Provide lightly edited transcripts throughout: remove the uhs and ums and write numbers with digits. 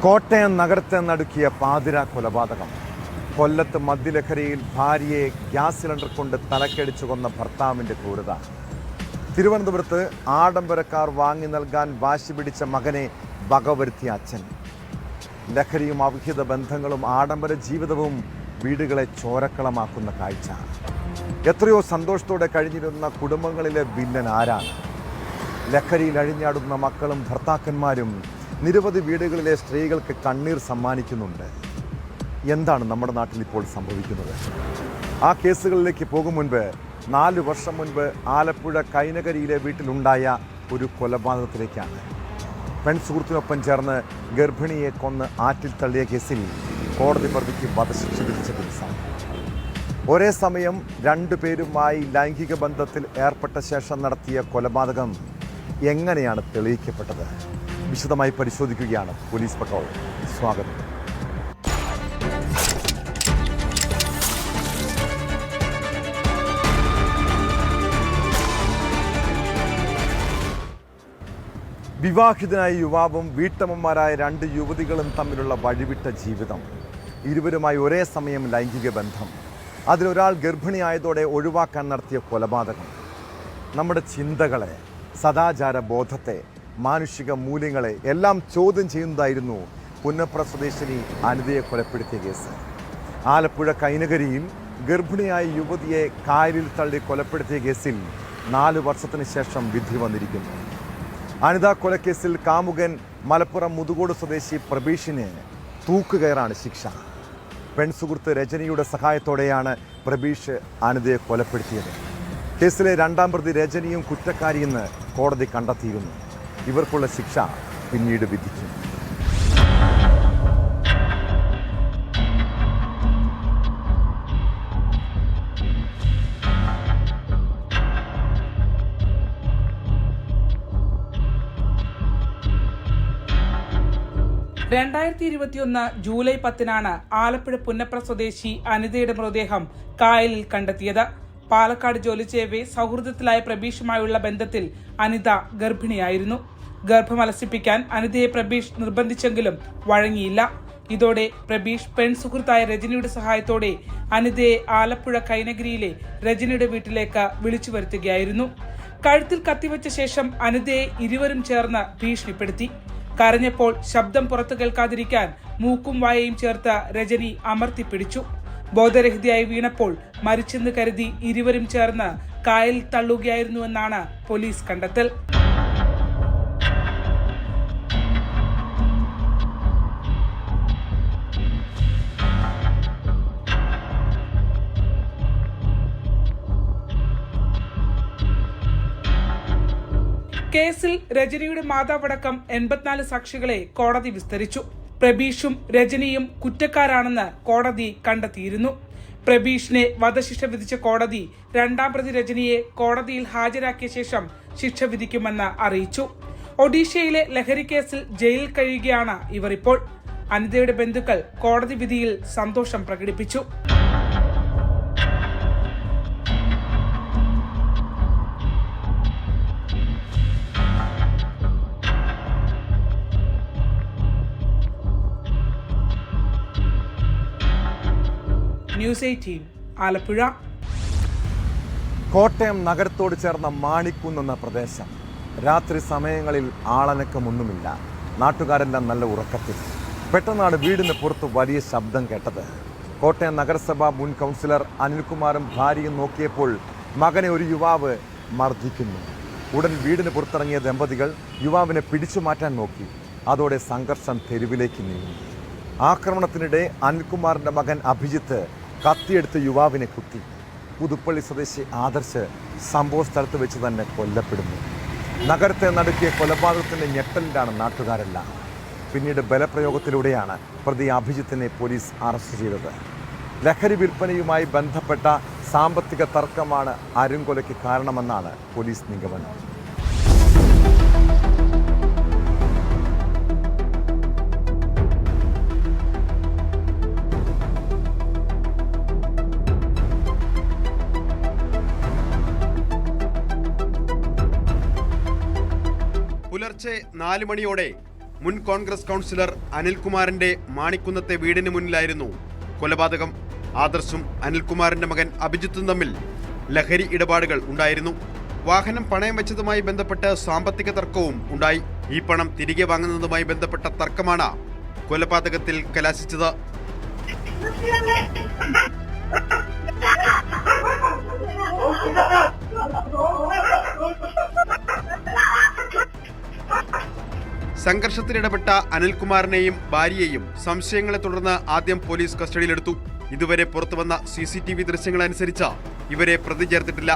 കോട്ടയം നഗരത്തെ നടുക്കിയ പാതിരാ കൊലപാതകം. കൊല്ലത്ത് മദ്യലഹരിയിൽ ഭാര്യയെ ഗ്യാസ് സിലിണ്ടർ കൊണ്ട് തലക്കടിച്ചു കൊന്ന ഭർത്താവിൻ്റെ ക്രൂരത. തിരുവനന്തപുരത്ത് ആഡംബരക്കാർ വാങ്ങി നൽകാൻ വാശി പിടിച്ച മകനെ വകവരുത്തിയ അച്ഛൻ. ലഹരിയും അവിഹിത ബന്ധങ്ങളും ആഡംബര ജീവിതവും വീടുകളെ ചോരക്കളമാക്കുന്ന കാഴ്ച. എത്രയോ സന്തോഷത്തോടെ കഴിഞ്ഞിരുന്ന കുടുംബങ്ങളിലെ വില്ലൻ ആരാണ്? ലഹരിയിൽ അഴിഞ്ഞാടുന്ന മക്കളും ഭർത്താക്കന്മാരും നിരവധി വീടുകളിലെ സ്ത്രീകൾക്ക് കണ്ണീർ സമ്മാനിക്കുന്നുണ്ട്. എന്താണ് നമ്മുടെ നാട്ടിൽ ഇപ്പോൾ സംഭവിക്കുന്നത്? ആ കേസുകളിലേക്ക് പോകും മുൻപ് 4 വർഷം മുൻപ് ആലപ്പുഴ കൈനകരിയിലെ വീട്ടിലുണ്ടായ ഒരു കൊലപാതകത്തിലേക്കാണ്. പെൺസുഹൃത്തിനൊപ്പം ചേർന്ന് ഗർഭിണിയെ കൊന്ന് ആറ്റിൽ തള്ളിയ കേസിൽ കോടതി പ്രതിക്ക് വധശിക്ഷ വിധിച്ച ദിവസം. ഒരേ സമയം 2 പേരുമായി ലൈംഗിക ബന്ധത്തിൽ ഏർപ്പെട്ട ശേഷം നടത്തിയ കൊലപാതകം എങ്ങനെയാണ് തെളിയിക്കപ്പെട്ടത്? വിശദമായി പരിശോധിക്കുകയാണ് പോലീസ് പട്രോൾ. സ്വാഗതം. വിവാഹിതനായ യുവാവും വീട്ടമ്മമാരായ 2 യുവതികളും തമ്മിലുള്ള വഴിവിട്ട ജീവിതം. ഇരുവരുമായി ഒരേ സമയം ലൈംഗിക ബന്ധം. അതിലൊരാൾ ഗർഭിണിയായതോടെ ഒഴിവാക്കാൻ നടത്തിയ കൊലപാതകം. നമ്മുടെ ചിന്തകളെ, സദാചാര ബോധത്തെ, മാനുഷിക മൂല്യങ്ങളെ എല്ലാം ചോദ്യം ചെയ്യുന്നതായിരുന്നു പുന്നപ്ര സ്വദേശിനി അനിതയെ കൊലപ്പെടുത്തിയ കേസ്. ആലപ്പുഴ കൈനകരിയിൽ ഗർഭിണിയായ യുവതിയെ കായലിൽ തള്ളി കൊലപ്പെടുത്തിയ കേസിൽ 4 വർഷത്തിന് ശേഷം വിധി വന്നിരിക്കുന്നു. അനിത കൊലക്കേസിൽ കാമുകൻ മലപ്പുറം മുതുകോട് സ്വദേശി പ്രബീഷിന് തൂക്കുകയറാണ് ശിക്ഷ. പെൺസുഹൃത്ത് രജനിയുടെ സഹായത്തോടെയാണ് പ്രബീഷ് അനിതയെ കൊലപ്പെടുത്തിയത്. കേസിലെ 2ാം പ്രതി രജനിയും കുറ്റക്കാരിയെന്ന് കോടതി കണ്ടെത്തിയിരുന്നു. ഇവർക്കുള്ള ശിക്ഷ പിന്നീട് വിധിക്കും. ജൂലൈ 10 ആലപ്പുഴ പുന്നപ്ര സ്വദേശി അനിതയുടെ മൃതദേഹം കായലിൽ കണ്ടെത്തിയത്. പാലക്കാട് ജോലി ചെയ്യവേ സൗഹൃദത്തിലായ പ്രബീഷുമായുള്ള ബന്ധത്തിൽ അനിത ഗർഭിണിയായിരുന്നു. ഗർഭമലസിപ്പിക്കാൻ അനിതയെ പ്രബീഷ് നിർബന്ധിച്ചെങ്കിലും വഴങ്ങിയില്ല. ഇതോടെ പ്രബീഷ് പെൺസുഹൃത്തായ രജനിയുടെ സഹായത്തോടെ അനിതയെ ആലപ്പുഴ കൈനഗിരിയിലെ രജനിയുടെ വീട്ടിലേക്ക് വിളിച്ചു വരുത്തുകയായിരുന്നു. കഴുത്തിൽ കത്തിവെച്ച ശേഷം അനിതയെ ഇരുവരും ചേർന്ന് ഭീഷണിപ്പെടുത്തി. കരഞ്ഞപ്പോൾ ശബ്ദം പുറത്തു കേൾക്കാതിരിക്കാൻ മൂക്കും വായയും ചേർത്ത് രജനി അമർത്തിപ്പിടിച്ചു. ബോധരഹിതയായി വീണപ്പോൾ മരിച്ചെന്ന് കരുതി ഇരുവരും ചേർന്ന് കായലിൽ തള്ളുകയായിരുന്നുവെന്നാണ് പോലീസ് കണ്ടെത്തൽ. കേസിൽ രജനിയുടെ മാതാവടക്കം 84 സാക്ഷികളെ കോടതി വിസ്തരിച്ചു. പ്രബീഷും രജനിയും കുറ്റക്കാരാണെന്ന് കോടതി കണ്ടെത്തിയിരുന്നു. പ്രബീഷിനെ വധശിക്ഷ വിധിച്ച കോടതി 2ാം പ്രതി രജനിയെ കോടതിയിൽ ഹാജരാക്കിയ ശേഷം ശിക്ഷ വിധിക്കുമെന്ന് അറിയിച്ചു. ഒഡീഷയിലെ ലഹരി കേസിൽ ജയിലിൽ കഴിയുകയാണ് ഇവർ ഇപ്പോൾ. അനിതയുടെ ബന്ധുക്കൾ കോടതി വിധിയിൽ സന്തോഷം പ്രകടിപ്പിച്ചു. ന്യൂസ് 18 ആലപ്പുഴ. കോട്ടയം നഗരത്തോട് ചേർന്ന മാണിക്കുന്നെന്ന പ്രദേശം. രാത്രി സമയങ്ങളിൽ ആളനക്കമൊന്നുമില്ല. നാട്ടുകാരെല്ലാം നല്ല ഉറക്കത്തിൽ. പെട്ടെന്നാണ് വീടിന് പുറത്ത് വലിയ ശബ്ദം കേട്ടത്. കോട്ടയം നഗരസഭ മുൻ കൗൺസിലർ അനിൽകുമാറും ഭാര്യയും നോക്കിയപ്പോൾ മകനെ ഒരു യുവാവ് മർദ്ദിക്കുന്നു. ഉടൻ വീടിന് പുറത്തിറങ്ങിയ ദമ്പതികൾ യുവാവിനെ പിടിച്ചു മാറ്റാൻ നോക്കി. അതോടെ സംഘർഷം തെരുവിലേക്ക് നീങ്ങി. ആക്രമണത്തിനിടെ അനിൽകുമാറിൻ്റെ മകൻ അഭിജിത്ത് കത്തിയെടുത്ത് യുവാവിനെ കുത്തി. പുതുപ്പള്ളി സ്വദേശി ആദർശ് സംഭവ സ്ഥലത്ത് വെച്ച് തന്നെ കൊല്ലപ്പെടുന്നു. നഗരത്തെ നടുക്കിയ കൊലപാതകത്തിൻ്റെ ഞെട്ടലിലാണ് നാട്ടുകാരെല്ലാം. പിന്നീട് ബലപ്രയോഗത്തിലൂടെയാണ് പ്രതി അഭിജിത്തിനെ പോലീസ് അറസ്റ്റ് ചെയ്തത്. ലഹരി വിൽപ്പനയുമായി ബന്ധപ്പെട്ട സാമ്പത്തിക തർക്കമാണ് അരുംകൊലയ്ക്ക് കാരണമെന്നാണ് പോലീസ് നിഗമനം. പുലർച്ചെ 4 മണിയോടെ മുൻ കോൺഗ്രസ് കൗൺസിലർ അനിൽകുമാറിന്റെ മാണിക്കുന്നത്തെ വീടിന് മുന്നിലായിരുന്നു കൊലപാതകം. ആദർശും അനിൽകുമാറിന്റെ മകൻ അഭിജിത്തും തമ്മിൽ ലഹരി ഇടപാടുകൾ ഉണ്ടായിരുന്നു. വാഹനം പണയം വെച്ചതുമായി ബന്ധപ്പെട്ട് സാമ്പത്തിക തർക്കവും ഉണ്ടായി. ഈ പണം തിരികെ വാങ്ങുന്നതുമായി ബന്ധപ്പെട്ട തർക്കമാണ് കൊലപാതകത്തിൽ കലാശിച്ചത്. സംഘർഷത്തിലിടപെട്ട അനിൽകുമാറിനെയും ഭാര്യയെയും സംശയങ്ങളെ തുടർന്ന് ആദ്യം പോലീസ് കസ്റ്റഡിയിലെടുത്തു. ഇതുവരെ പുറത്തുവന്ന CCTV ദൃശ്യങ്ങളനുസരിച്ച് ഇവരെ പ്രതി ചേർത്തിട്ടില്ല.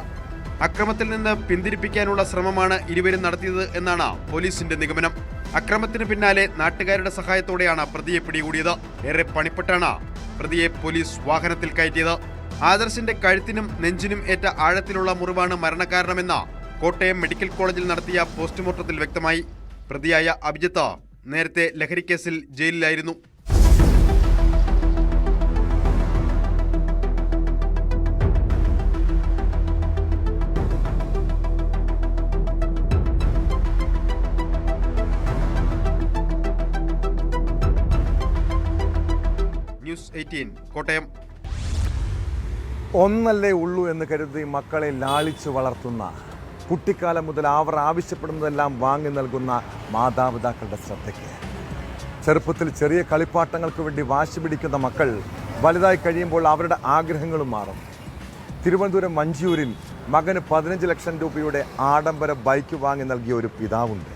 അക്രമത്തിൽ നിന്ന് പിന്തിരിപ്പിക്കാനുള്ള ശ്രമമാണ് ഇരുവരും നടത്തിയത് എന്നാണ് പോലീസിന്റെ നിഗമനം. അക്രമത്തിന് പിന്നാലെ നാട്ടുകാരുടെ സഹായത്തോടെയാണ് പ്രതിയെ പിടികൂടിയത്. ഏറെ പണിപ്പെട്ടാണ് പ്രതിയെ പോലീസ് വാഹനത്തിൽ കയറ്റിയത്. ആദർശിന്റെ കഴുത്തിനും നെഞ്ചിനും ഏറ്റ ആഴത്തിലുള്ള മുറിവാണ് മരണകാരണമെന്ന് കോട്ടയം മെഡിക്കൽ കോളേജിൽ നടത്തിയ പോസ്റ്റ്മോർട്ടത്തിൽ വ്യക്തമായി. പ്രതിയായ അഭിജിത്ത് നേരത്തെ ലഹരിക്കേസിൽ ജയിലിലായിരുന്നു. ന്യൂസ് 18 കോട്ടയം. ഒന്നല്ലേ ഉള്ളൂ എന്ന് കരുതി മക്കളെ ലാളിച്ചു വളർത്തുന്ന, കുട്ടിക്കാലം മുതൽ അവർ ആവശ്യപ്പെടുന്നതെല്ലാം വാങ്ങി നൽകുന്ന മാതാപിതാക്കളുടെ ശ്രദ്ധയ്ക്ക്. ചെറുപ്പത്തിൽ ചെറിയ കളിപ്പാട്ടങ്ങൾക്ക് വേണ്ടി വാശി പിടിക്കുന്ന മക്കൾ വലുതായി കഴിയുമ്പോൾ അവരുടെ ആഗ്രഹങ്ങളും മാറും. തിരുവനന്തപുരം മഞ്ചൂരിൽ മകന് 15 ലക്ഷം രൂപയുടെ ആഡംബര ബൈക്ക് വാങ്ങി നൽകിയ ഒരു പിതാവുണ്ട്.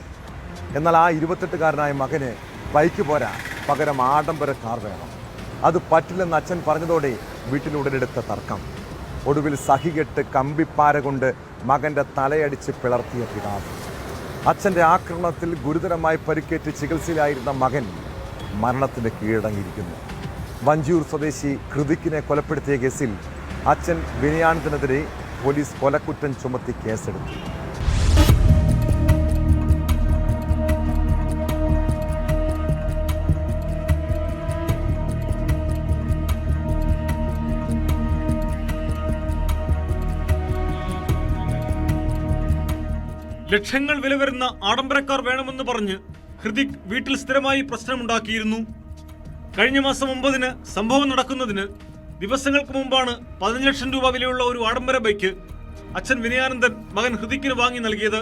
എന്നാൽ ആ 28-കാരനായ മകന് ബൈക്ക് പോരാ, പകരം ആഡംബര കാർ വേണം. അത് പറ്റില്ലെന്ന് അച്ഛൻ പറഞ്ഞതോടെ വീട്ടിലുടലെടുത്ത തർക്കം. ഒടുവിൽ സഹികെട്ട് കമ്പിപ്പാര കൊണ്ട് മകൻ്റെ തലയടിച്ച് പിളർത്തിയ പിതാവ്. അച്ഛൻ്റെ ആക്രമണത്തിൽ ഗുരുതരമായി പരിക്കേറ്റ് ചികിത്സയിലായിരുന്ന മകൻ മരണത്തിന് കീഴടങ്ങിയിരിക്കുന്നു. വഞ്ചൂർ സ്വദേശി ഹൃതിക്കിനെ കൊലപ്പെടുത്തിയ കേസിൽ അച്ഛൻ വിനയാനന്ദനെതിരെ പോലീസ് കൊലക്കുറ്റം ചുമത്തി കേസെടുത്തു. ലക്ഷങ്ങൾ വില വരുന്ന ആഡംബരക്കാർ വേണമെന്ന് പറഞ്ഞ് ഹൃതിക് വീട്ടിൽ സ്ഥിരമായി പ്രശ്നമുണ്ടാക്കിയിരുന്നു. കഴിഞ്ഞ മാസം 9-ന് സംഭവം നടക്കുന്നതിന് ദിവസങ്ങൾക്ക് മുമ്പാണ് 15 ലക്ഷം രൂപ വിലയുള്ള ഒരു ആഡംബര ബൈക്ക് അച്ഛൻ വിനയാനന്ദൻ മകൻ ഹൃതിക്കിന് വാങ്ങി നൽകിയത്.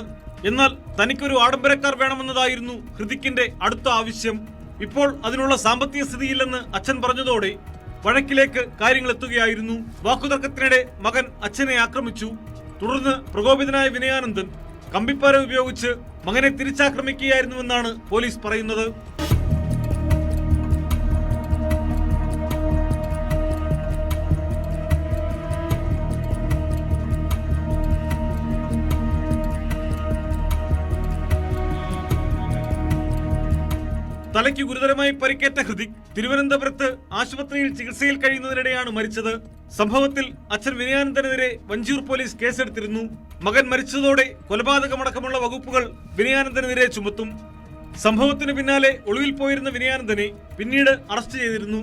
എന്നാൽ തനിക്കൊരു ആഡംബരക്കാർ വേണമെന്നതായിരുന്നു ഹൃതിക്കിന്റെ അടുത്ത ആവശ്യം. ഇപ്പോൾ അതിനുള്ള സാമ്പത്തിക സ്ഥിതിയില്ലെന്ന് അച്ഛൻ പറഞ്ഞതോടെ വഴക്കിലേക്ക് കാര്യങ്ങൾ എത്തുകയായിരുന്നു. വാക്കുതർക്കത്തിനിടെ മകൻ അച്ഛനെ ആക്രമിച്ചു. തുടർന്ന് പ്രകോപിതനായ വിനയാനന്ദൻ കമ്പിപ്പാര ഉപയോഗിച്ച് മകനെ തിരിച്ചാക്രമിക്കുകയായിരുന്നുവെന്നാണ് പോലീസ് പറയുന്നത്. തലയ്ക്ക് ഗുരുതരമായി പരിക്കേറ്റ ഹൃതിക് തിരുവനന്തപുരത്ത് ആശുപത്രിയിൽ ചികിത്സയിൽ കഴിയുന്നതിനിടെയാണ് മരിച്ചത്. സംഭവത്തിൽ അച്ഛൻ വിനയാനന്ദനെതിരെ വഞ്ചൂർ പോലീസ് കേസെടുത്തിരുന്നു. മകൻ മരിച്ചതോടെ കൊലപാതകമടക്കമുള്ള വകുപ്പുകൾ വിനയാനന്ദനെതിരെ ചുമത്തും. സംഭവത്തിന് പിന്നാലെ ഒളിവിൽ പോയിരുന്ന വിനയാനന്ദനെ പിന്നീട് അറസ്റ്റ് ചെയ്തിരുന്നു.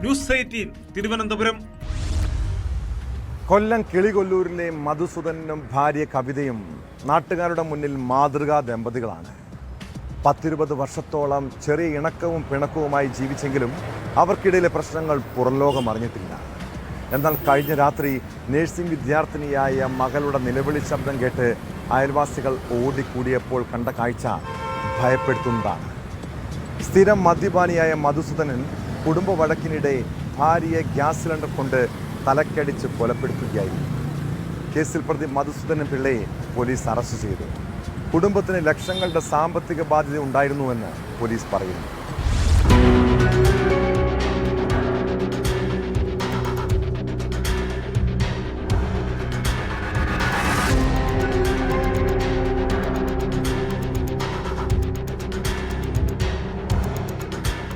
ന്യൂസ് 18 തിരുവനന്തപുരം. കൊല്ലം കിളികൊല്ലൂരിലെ മധുസൂദനും ഭാര്യ കവിതയും നാട്ടുകാരുടെ മുന്നിൽ മാതൃകാ ദമ്പതികളാണ്. 10-20 വർഷത്തോളം ചെറിയ ഇണക്കവും പിണക്കവുമായി ജീവിച്ചെങ്കിലും അവർക്കിടയിലെ പ്രശ്നങ്ങൾ പുറംലോകം അറിഞ്ഞിട്ടില്ല. എന്നാൽ കഴിഞ്ഞ രാത്രി നഴ്സിംഗ് വിദ്യാർത്ഥിനിയായ മകളുടെ നിലവിളി ശബ്ദം കേട്ട് അയൽവാസികൾ ഓടിക്കൂടിയപ്പോൾ കണ്ട കാഴ്ച ഭയപ്പെടുത്തുന്നതാണ്. സ്ഥിരം മദ്യപാനിയായ മധുസൂദനൻ കുടുംബ വഴക്കിനിടെ ഭാര്യയെ ഗ്യാസ് സിലിണ്ടർ കൊണ്ട് തലക്കടിച്ച് കൊലപ്പെടുത്തുകയായിരുന്നു. കേസിൽ പ്രതി മധുസൂദനൻ പിള്ളയെ പോലീസ് അറസ്റ്റ് ചെയ്തു. കുടുംബത്തിന് ലക്ഷങ്ങളുടെ സാമ്പത്തിക ബാധ്യത ഉണ്ടായിരുന്നുവെന്ന് പോലീസ് പറയുന്നു.